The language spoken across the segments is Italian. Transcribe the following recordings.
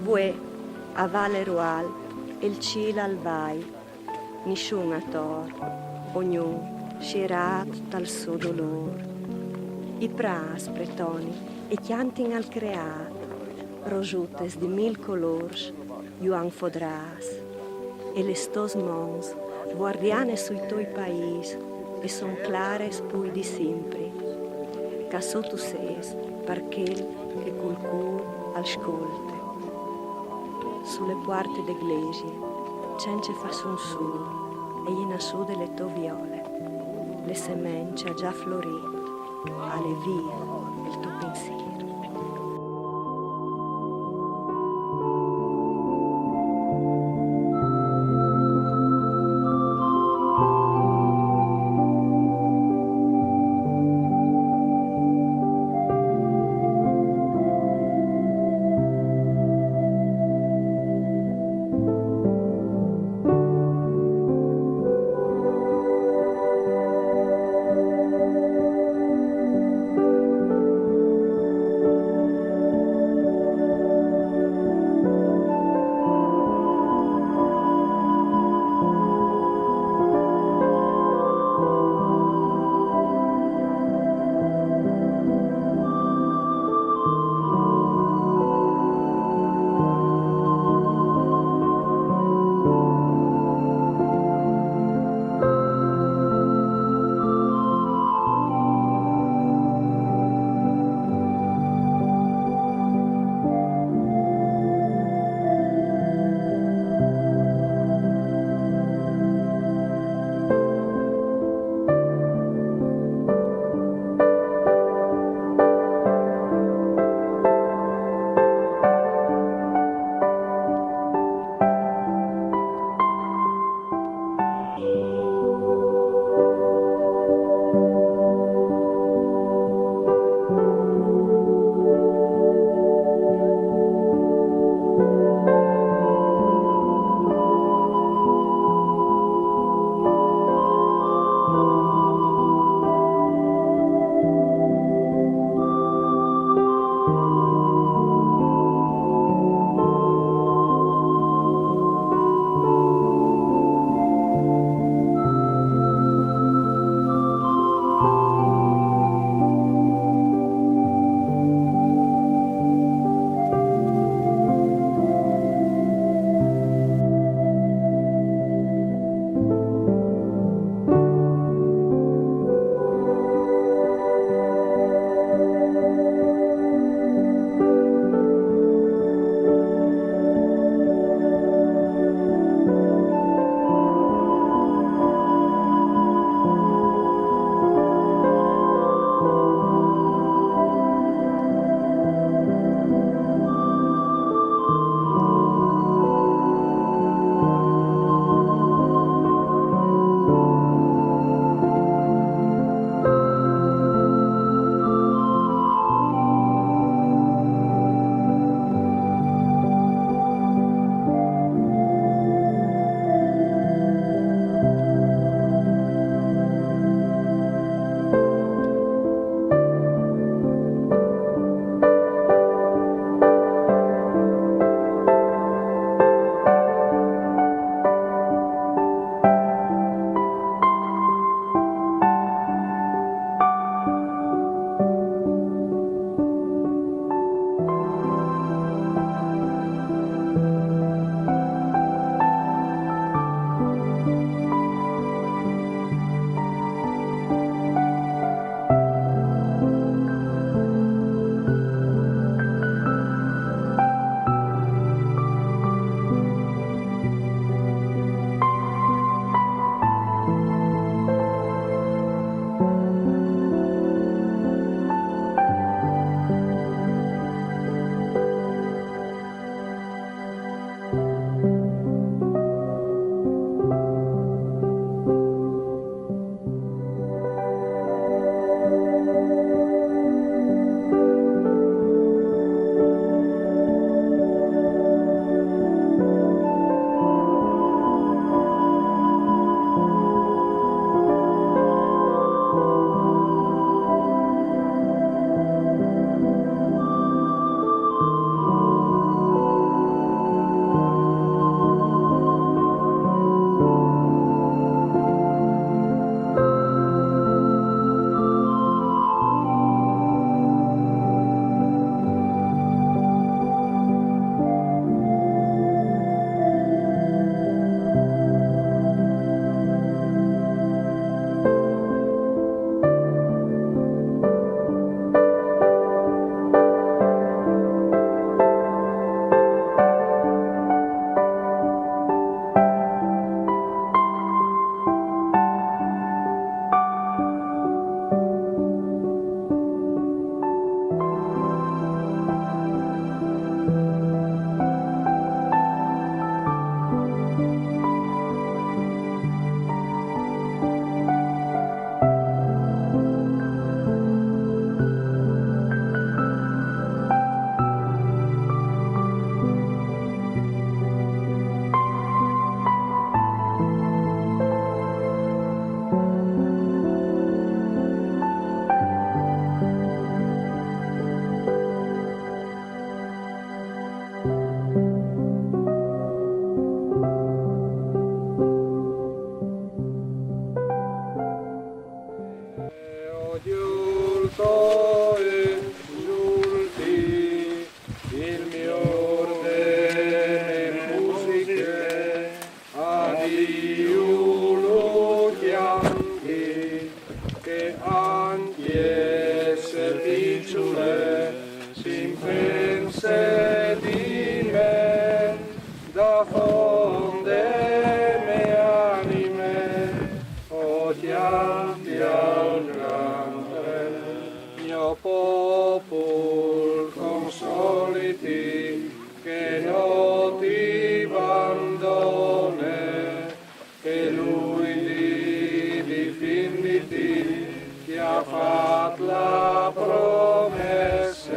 Vuè, a Valle Roal, il cielo al vai, nessun a tor, ognuno scierato dal suo dolore. I pras pretoni e chiantin al creato, rosutes di mil colors, juan fodras, e le stos mons, guardiane sui tuoi paesi, e son clares pui di sempre, ca sotto ses, perché che col cor ascolte. Sulle porte d'eglesie, cence fa son su, e in su delle to viole, le semence già florì, alle vie il tuo pensiero. soliti, che non ti abbandona, che lui difenditi ti ha fatto la promessa,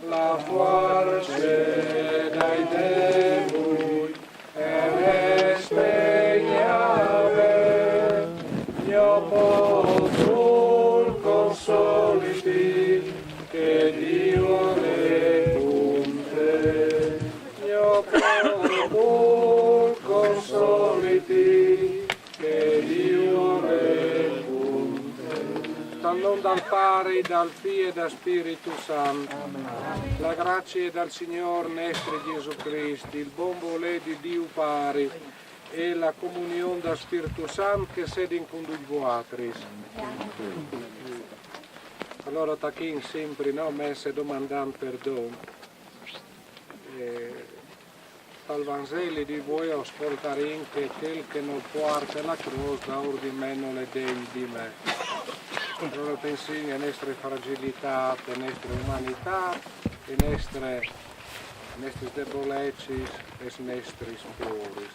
la forza dai demoni e spegnave, io posso consoliti, che Dio è con te, io posso consoliti, che Dio è con te. Dal nome dal Padre, dal Figlio e dal Spirito Santo. La grazia del Signore nostro Gesù Cristo, il buon volere di Dio Padre e la comunione del Spirito Santo che siede con voi. Allora tachin sempre no, messe domandando perdono. Dal Vangelo di voi ascoltare che quel che non porta la croce da ordine non le degni di me. Allora pensi alle nostre fragilità, alle nostre umanità, alle nostre debolezze e ai nostri spori.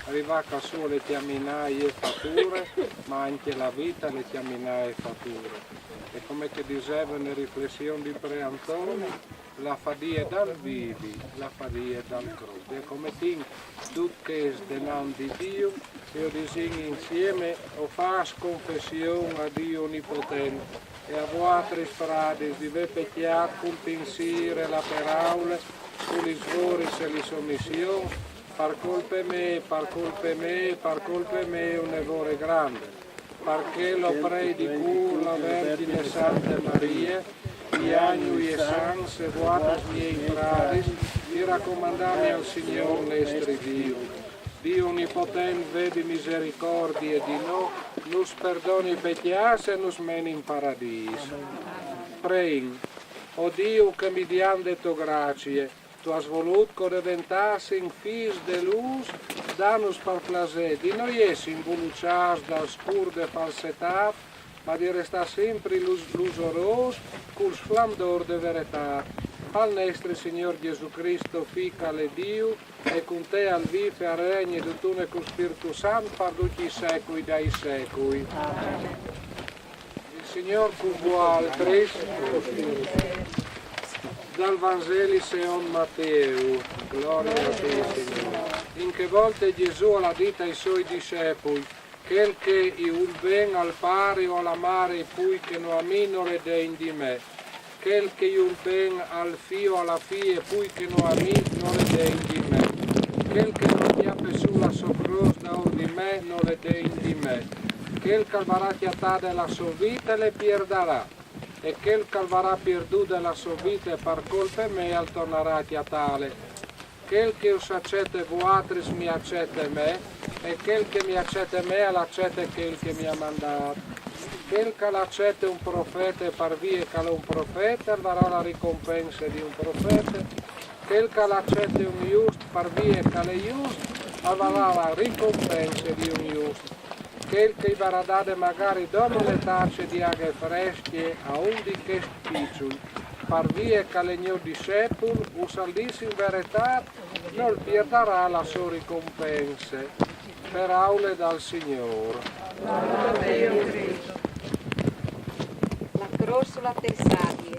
Arriva a solo le chiaminai e fatture, ma anche la vita le chiaminai e fatture. E come che diceva nelle riflessioni di Preantone, la fadia dal vivi, la fadia dal croce. E come tin tutte del nome di Dio, io disegno insieme o fas confessione a Dio Onnipotente e a vostre strade di ve pecchiare col pensiero e la parola, con gli sforzi e le sommissioni, par colpe me, un errore grande, perché lo prei di cura la Vergine Santa Maria, gli agni e sans e vuotas miei frades, di raccomandarmi al Signore nostro Dio. Dio Onnipotente vedi misericordie di noi, nus perdoni i pecchiassi e nus meni in paradiso. Prein, o Dio che mi diam detto grazie, tu has voluto che diventassi in fis de luz, danus par placer, di noi essi involucciati dal scur de falsetà, ma di restare sempre lusoros col splendor de verità. Al nostro Signor Gesù Cristo, Fica le Dio, e con te al vive a regni di tu e con Spirito Santo, per tutti i secoli dai secoli. Il Signor con voi altri, dal Vangelo secondo Matteo, gloria a te Signore. In che volte Gesù l'ha detto ai suoi discepoli, quel che il ben al pari o all'amare pui che non amino le degni di me, quel che il ben al fio alla fie pui che non amino le degni di me, quel che non chiappe sulla socros da or di me non le degni di me, quel che varrà chiatà la sua vita le perderà, e quel che varrà perduta la sua vita per colpe me al tornerà chiatale. Quel che us accetta voatris mi accetta me, e quel che mi accetta me l'accetta quel che mi ha mandato. Quel che l'accetta un profeta e par via che un profeta avrà la ricompensa di un profeta. Quel che l'accetta un giusto par via che è giusto avrà la ricompensa di un giusto. Quel che varrà dare magari dopo le tacce di aghe fresche a un di che spiccioli. Par via che le mio discepolo, usaldissi in verità, non perderà la sua ricompensa. Per aule dal Signore. La croce sulla tersadie.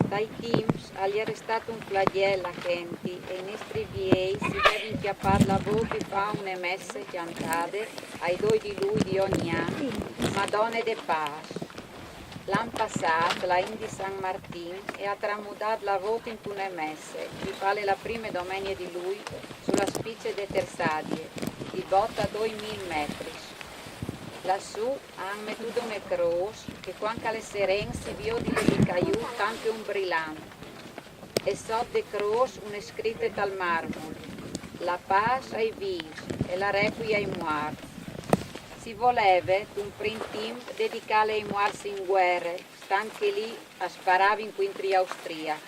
Dai teams agli è stato un flagello a gente e i nostri viei si deve inchiappare la bocca e fa una messa cantate ai due di lui di ogni anno, Madonna de Paz. L'anno passato la Indi San Martin e ha tramudato la voce in una messa, che vale la prima domenica di lui sulla spiccia de Tersadie, di botta 2000 metri. Lassù hanno messo una croce che quando alle serene si vio di caiù tanto un brillante. E sotto de croce una scritta dal marmore, la pace ai vivi e la requie ai morti. Si voleva, un printim, dedicare ai morti in guerra, stanche lì a sparare in quintri austriaci.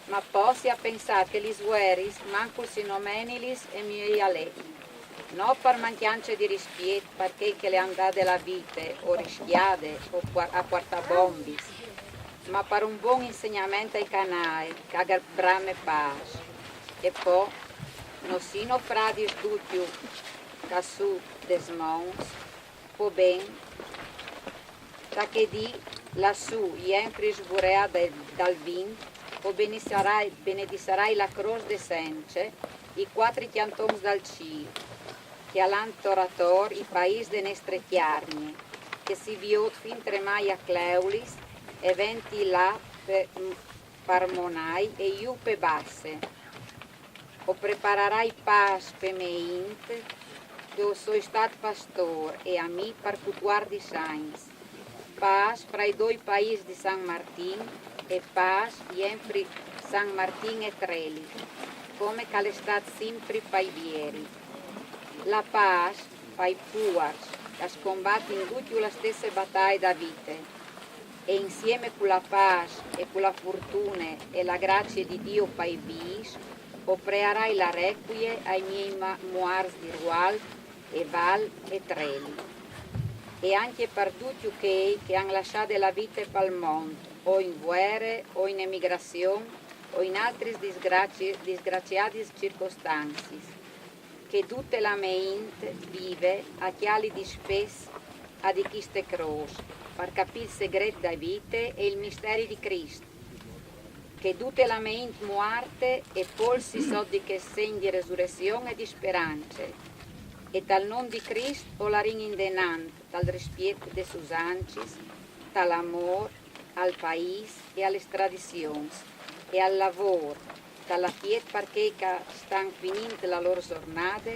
Ma poi si ha pensato che gli guerri manco si nomenilis e miei aleti. Non per mancanza di rispetto, perché che le hanno date la vita, o rischiate, o a portabombis, ma per un buon insegnamento ai canai, che brame pace. E poi, non sino fradis tutti che su des mons, po ben, da che di lassù sempre sburea dal vento, o benedisarai la croce de sence, i quattro cantons dal cielo, che all'antorator i paesi de nestre chiarnie, che si viot fin tremai a Cleulis, e venti là per Parmonai e iu pe basse. O prepararai pas pe meint, che o soi stat pastor e a mi par cutuar di sains. Pas fra i due paesi di San Martin e pas sempre San Martin e Treli, come che stat sempre paivieri. La pas fai puars, che scombatti in tutte le stesse battaglie da vite, e insieme con la pace e con la fortuna e la grazia di Dio pai bis, opererai la requie ai miei muars di Rual e Val e Treli, e anche per tutti quei che hanno lasciato la vita per il mondo, o in guerre, o in emigrazione, o in altre disgraziate circostanze, che tutta la mente vive a chiali di spes a di queste croci, per capire il segreto della vita e il mistero di Cristo, che tutte la mente muarte e poi si so di che segno di resurrezione e di speranze, e dal nome di Cristo o la ring indenante, dal rispetto dei usances, dall'amore al paese e alle tradizioni, e al lavoro, dalla pietà perché stanno finendo la loro giornata,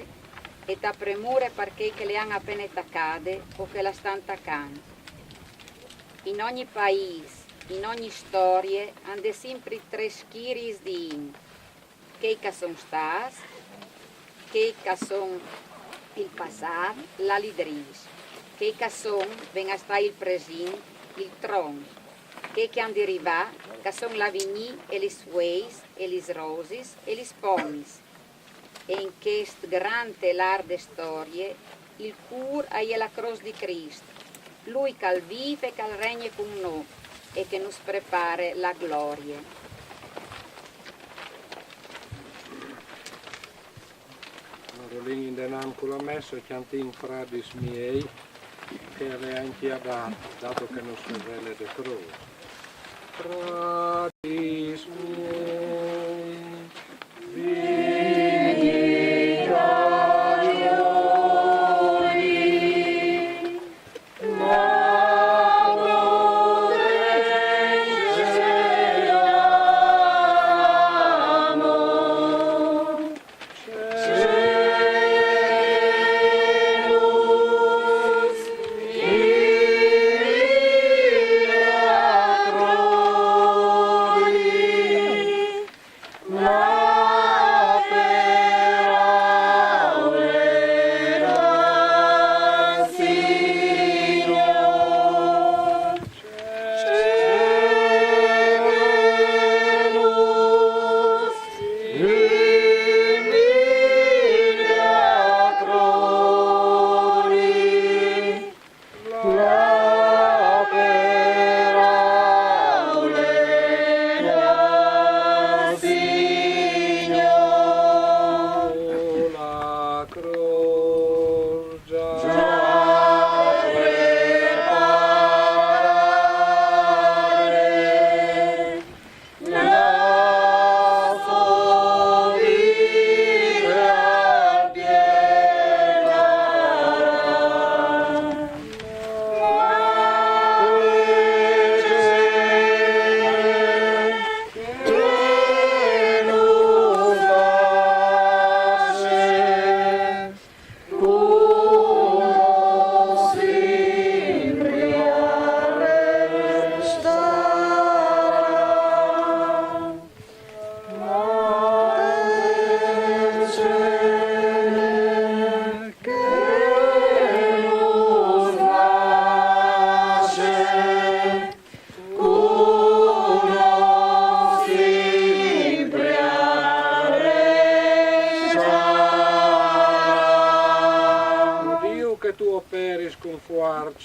e da premure perché che le hanno appena attaccate o che la stanno attaccando. In ogni paese, in ogni storia, hanno sempre tre schiris di in, che sono stati, che sono il passato, la lidris, che sono, venga sta il presente, il trono, che hanno derivato, che sono la vigni e le sueis, e le rosis, e le pomis. E in questa grande e larga storia, il cur è la croce di Cristo, lui che vive e che regna con noi e che nos prepara la gloria. Rolini denan con la messa cantin fradis miei che è anche a dato che non si vede de croce. Fradis miei,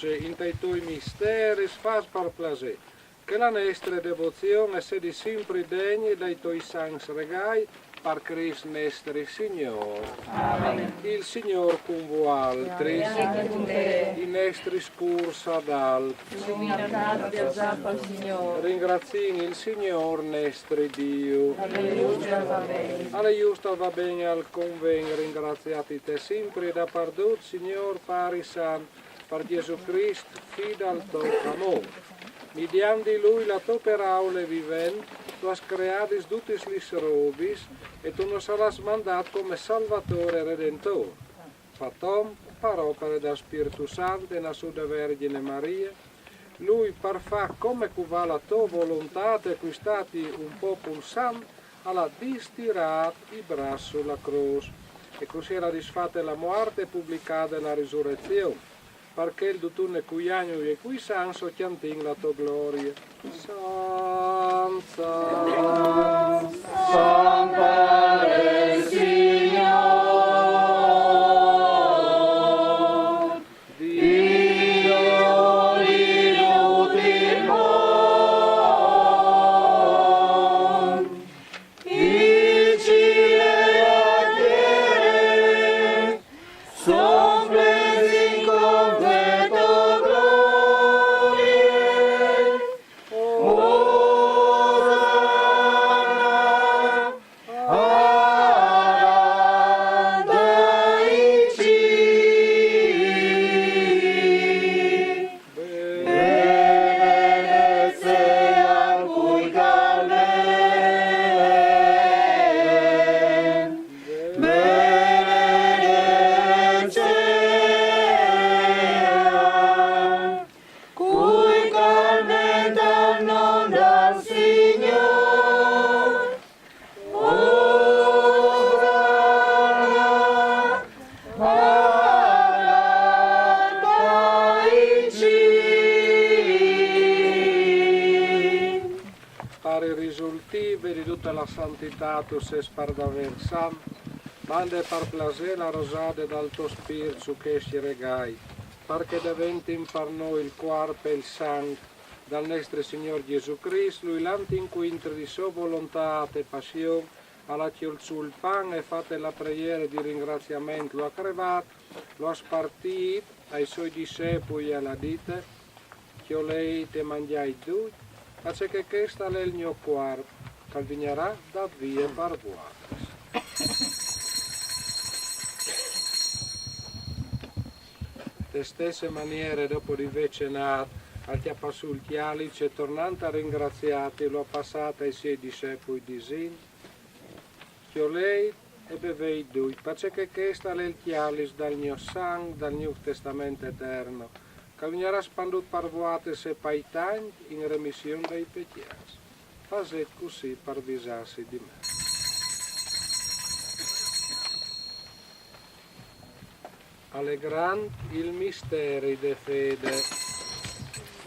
in tai tuoi misteri fas par placer, che la nostra devozione sia di sempre degni dei tuoi santi regali, per Cristo nostro Signore. Amen. Il Signore con voi altri, i nostri scurs ad altri. Al Signore. Ringraziamo il Signore nostro Dio. Alle giusta va bene al convegno, ringraziati te sempre da pardot, Signore Pari San, per Gesù Cristo, fida al tuo amore. Mediante Lui la tua paraula vivente, tu has creatis tutis lis robis, e tu nos has mandat come Salvatore e Redentore. Fatom, per opere da Spirito Santo e la Suda Vergine Maria, Lui parfà come cuva la tua volontà e cui stati un popolo santo, alla distirat i braccio sulla croce, e così era disfatta la morte e pubblicata la risurrezione. Perché il dutune cui agno e cui sanso chiantin la tua gloria. Santa, Santa del Signore, Dio l'inutile mondo, il cielo e la terra, son presi in completo gloria. Cui commenta il nome del Signore, ora dai cieli. pare risultive di tutta la santità tu sei spardaversam, mande per placer la rosade dal tuo spirito su che si regai, perché diventi per noi il corpo e il sangue dal nostro Signore Gesù Cristo, lui l'antinquintre di sua volontà e passione, alla chiolzù il pan e fate la preghiera di ringraziamento, lo ha crevato, lo ha spartito ai suoi discepoli e alla dite, che lei te mangiai tu, perché questo è il mio corpo, che vignerà da via per voi. Le stesse maniere, dopo di vecenato, al chiappasul chialice, tornando a ringraziati, lo ha passato ai suoi discepoli disin, che lei e bevei dui, perché questo è il chialice dal mio sangue, dal Nuovo Testamento eterno, che vignerà spandut per voi se paitan in remissione dei peccati. Fate così per visarsi di me. Allegrant il misteri de fede.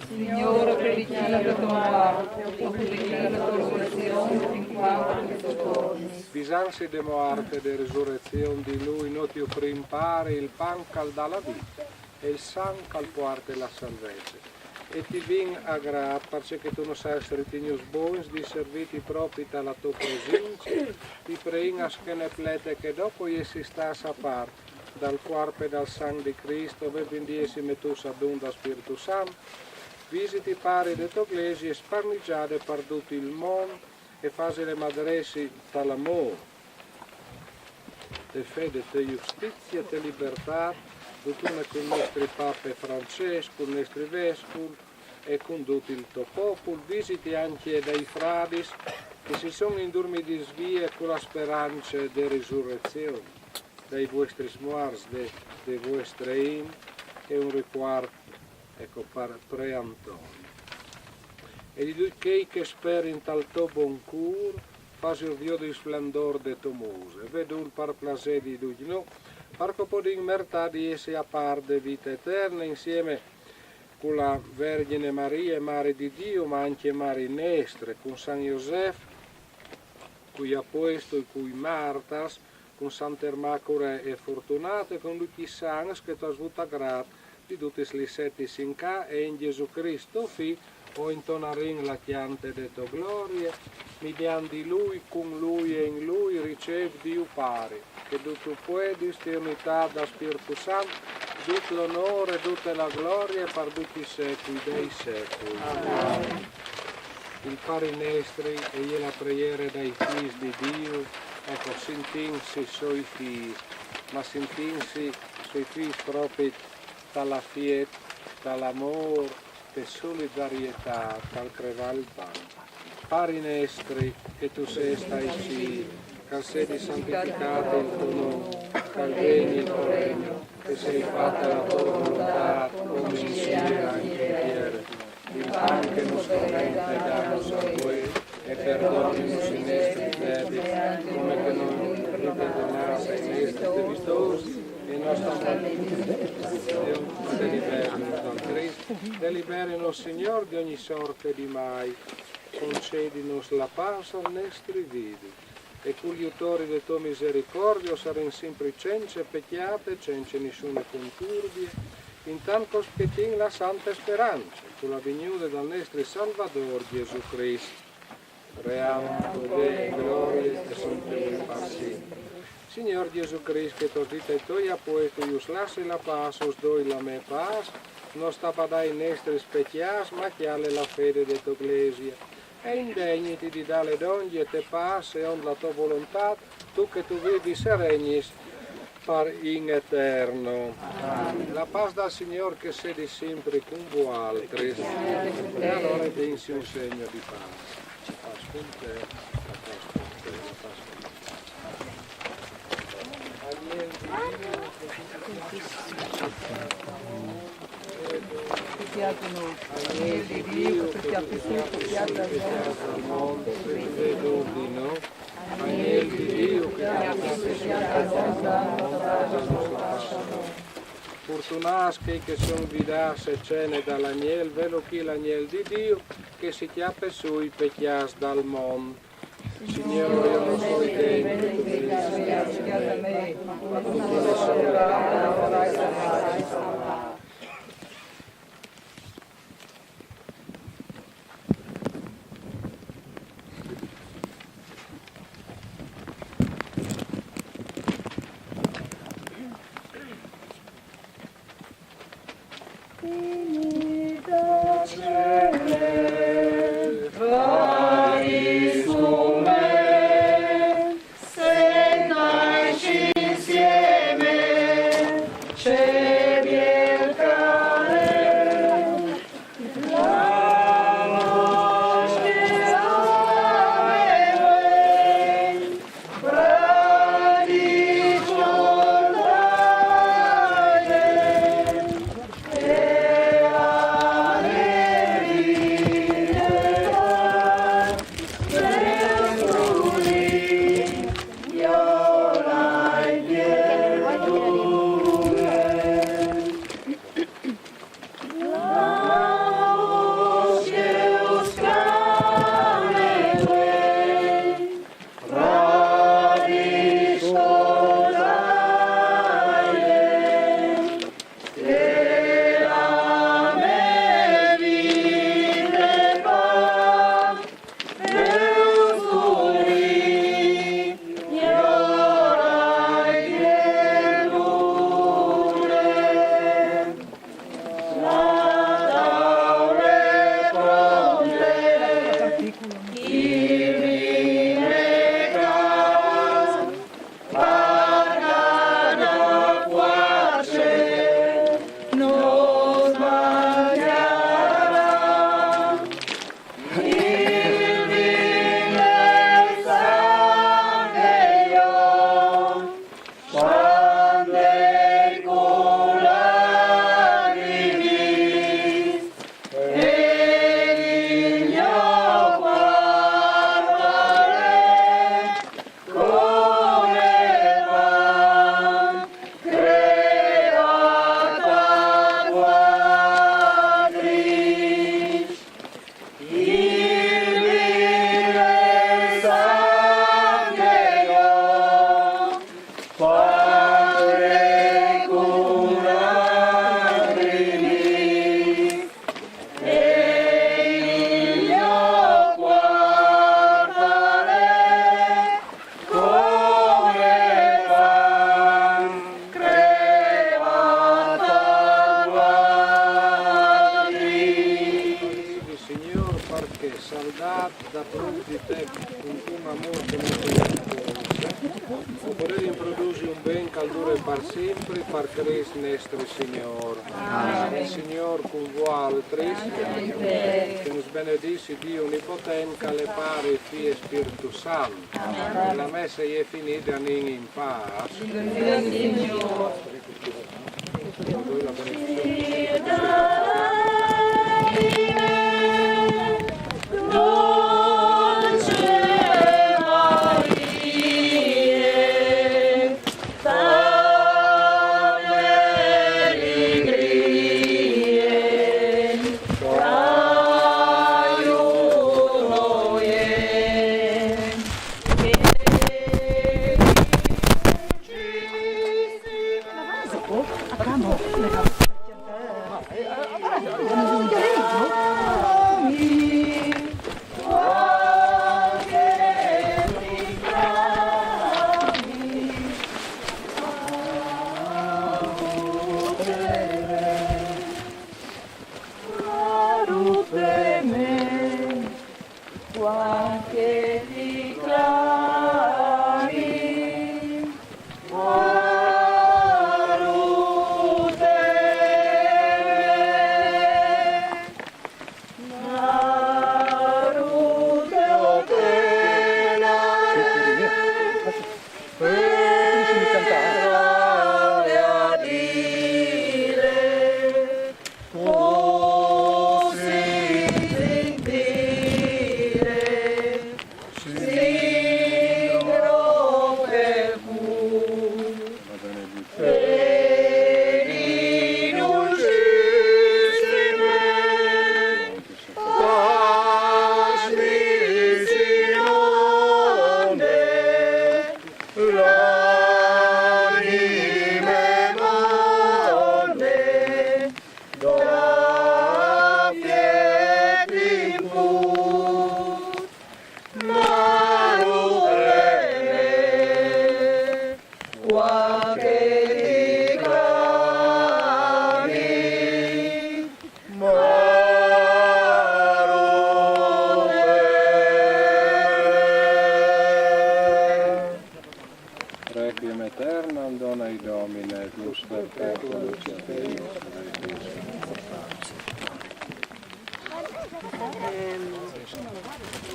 Signore, predica la tua morte, pubblica la tua risurrezione fin quando tu torni. Visansi de morte e de risurrezione di Lui, noti prim pare il pan cal dà la vita e il san cal porta la salvezza. E ti vin a grat, perché tu non sai ritignus bons di serviti propri dalla tua presenza, ti preghi che ne plete che dopo essi sta a parte dal corpo e dal sangue di Cristo, dove vindiesi metus ad un da Spirito Santo, visiti pari de tua Iglesia e sparnigiate per tutto il mondo e fase le madresi dall'amore, de fede, de giustizia, de libertà, tutto con i nostri pape Francesco, con i nostri vescovi e con tutto il tuo popolo, visiti anche dei frati che si sono indormiti di svie con la speranza di risurrezione, dei vostri smuars, dei vostri in e un ricordo, ecco, per Pre Antonio. E di tutti che speri in tal tuo buon cur, fasi il dio di splendor de tuo muse, vedo per placer di tutti noi, per che di mertà di essere a parte vita eterna insieme con la Vergine Maria e Mare di Dio, ma anche Mare Nestre, con San Josef, cui ha posto e cui Martas, con Sant'Ermacora e Fortunata, e con tutti i santi che ti ha avuto grato di tutti i setti sinca e in Gesù Cristo, Figlio, o intonarin la chiante de to glorie, mediante di lui, con lui e in lui ricevi Dio pari, che tu puoi unità da Spirito Santo, tutto l'onore, tutta la gloria per tutti i secoli dei secoli. Amen. Il pari nestri e la preghiera dei figli di Dio, ecco, sentinsi sui figli, ma sentinsi sui figli proprio dalla fiat, dall'amore, per solidarietà, dal prevalente. Pari nestri, che tu sei stai ci, che sei santificato il tuo nome, che vieni il tuo regno, che sei fatta la tua volontà, come in cielo anche in terra. Il pane che nos corrente danos a voi, e perdoni-nos i nostri debiti, come che noi perdonassi ai nostri debitori, e nostra deliberi-nos dal Cristo, deliberi-nos, Signor, di ogni sorte di mai, concedinos la pace al nostri vivi, e con gli autori del tuo misericordio saranno sempre cence pecchiate, cence nessuna conturbie, intanto spettin la santa speranza, con la venuta dal nostro Salvador Gesù Cristo. Ream, potere, gloria e sempre per sempre. Signor Gesù Cristo, che tu dite tu hai puesto, ius lasci la paz, os doi la me paz, non sta badai i nostri specchias, ma chiale la fede de tua Iglesia. E indegniti di dare d'ogni e te paz, e on la tua volontà, tu che tu vivi seregnis, per in eterno. La paz del Signore che sedi sempre con voi altri, e allora densi un segno di pace. Pace con te, la pace con te, la pace con te. Agnelli di Dio, che tu piace al mondo, veduti, no? Agnelli di Dio, che fortunaschi che sono vidasse cene dall'agnel, velo chi l'agnel di Dio, che si chiappe sui pecchias dal mondo. Signore, io non so i degni che tu mi da me, ma tu ne salverai. oppure introduci un ben caldore per sempre, per Cristo nostro Signore. Il Signore con voi altri, che nos benedissi Dio Onnipotente, che le pare Figlio e Spirito Santo. La messa è finita in pace. La benedizione.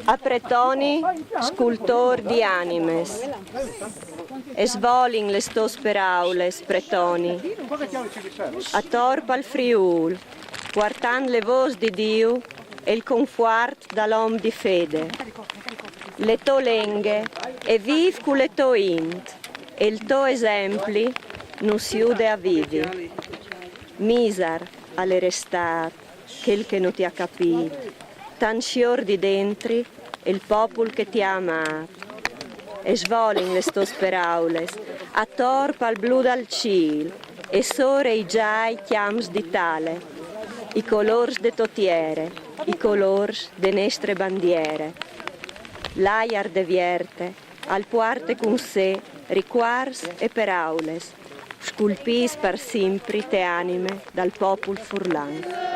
A pretoni, scultor di animes. Es volin le stos peraules, pretoni. A torpa al Friul, guardan le vos di Dio e il confuart dall'om di fede. Le to lenghe e viv cu le to int, e il to esempli non si ude a vivi. Misar alle restar, quel che non ti ha capito, tan scior di dentri, il popol che ti ha amato. E svolin le stos peraules, a torpa al blu dal ciel, e sore i giai chiams di tale, i colors de totiere, i colors de nestre bandiere. L'aiar de vierte, al puarte con sé, riquars e peraules, sculpis per simpri te anime dal popol furlan.